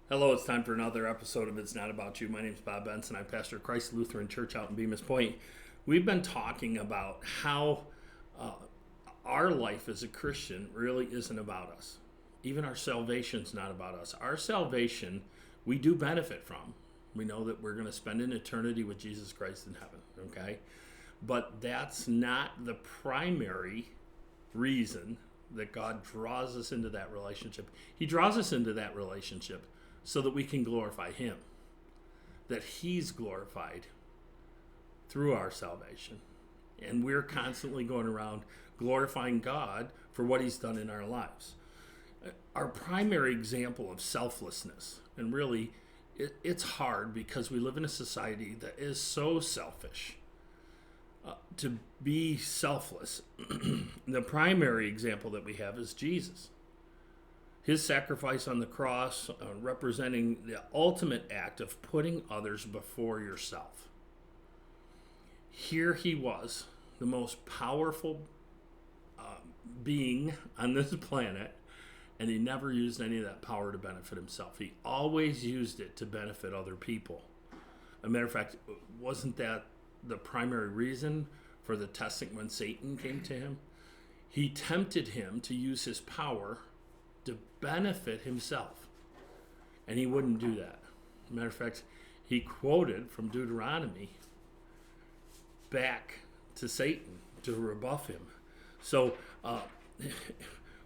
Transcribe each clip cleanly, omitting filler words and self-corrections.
Hello, it's time for another episode of It's Not About You. My name is Bob Benson. I pastor Christ Lutheran Church out in Bemis Point. We've been talking about how uh, our life as a Christian really isn't about us. Even our salvation's not about us. Our salvation, we do benefit from. We know that we're going to spend an eternity with Jesus Christ in heaven, okay? But that's not the primary reason that God draws us into that relationship. He draws us into that relationship so that we can glorify Him, that He's glorified through our salvation. And we're constantly going around glorifying God for what He's done in our lives. Our primary example of selflessness, and really it's hard because we live in a society that is so selfish. To be selfless, the primary example that we have is Jesus. His sacrifice on the cross, representing the ultimate act of putting others before yourself. Here he was, the most powerful being on this planet, and he never used any of that power to benefit himself. He always used it to benefit other people. As a matter of fact, wasn't that the primary reason for the testing when Satan came to him? He tempted him to use his power to benefit himself, and he wouldn't do that. As a matter of fact, he quoted from Deuteronomy back to Satan to rebuff him. So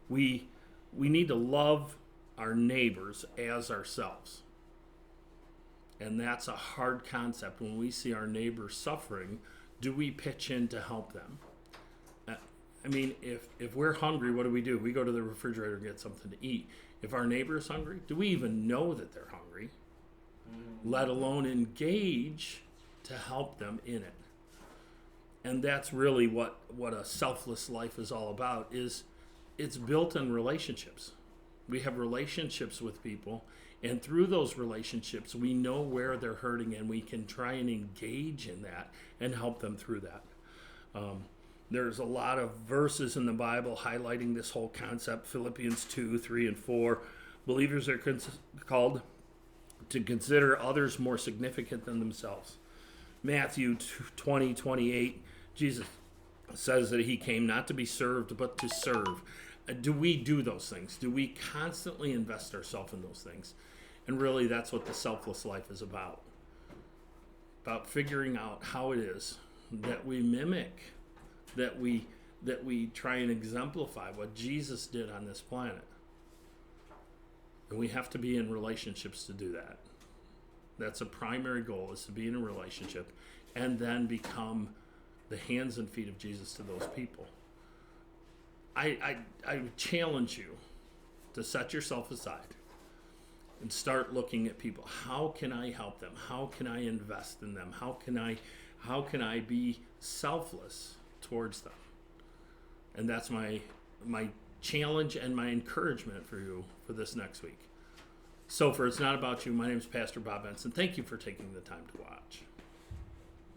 we need to love our neighbors as ourselves. And that's a hard concept. When we see our neighbors suffering, do we pitch in to help them? I mean, if we're hungry, what do? We go to the refrigerator and get something to eat. If our neighbor is hungry, do we even know that they're hungry? Let alone engage to help them in it. And that's really what a selfless life is all about. Is it's built on relationships. We have relationships with people, and through those relationships, we know where they're hurting, and we can try and engage in that and help them through that. There's a lot of verses in the Bible highlighting this whole concept. Philippians 2, 3, and 4. Believers are called to consider others more significant than themselves. Matthew 20, 28, Jesus says that he came not to be served, but to serve. Do we do those things? Do we constantly invest ourselves in those things? And really, that's what the selfless life is about. About figuring out how it is that we mimic, that we try and exemplify what Jesus did on this planet. And we have to be in relationships to do that. That's a primary goal, is to be in a relationship and then become the hands and feet of Jesus to those people. I would challenge you to set yourself aside and start looking at people. How can I help them? How can I invest in them? How can I be selfless towards them? And that's my challenge and my encouragement for you for this next week. So for It's Not About You, my name is Pastor Bob Benson. Thank you for taking the time to watch.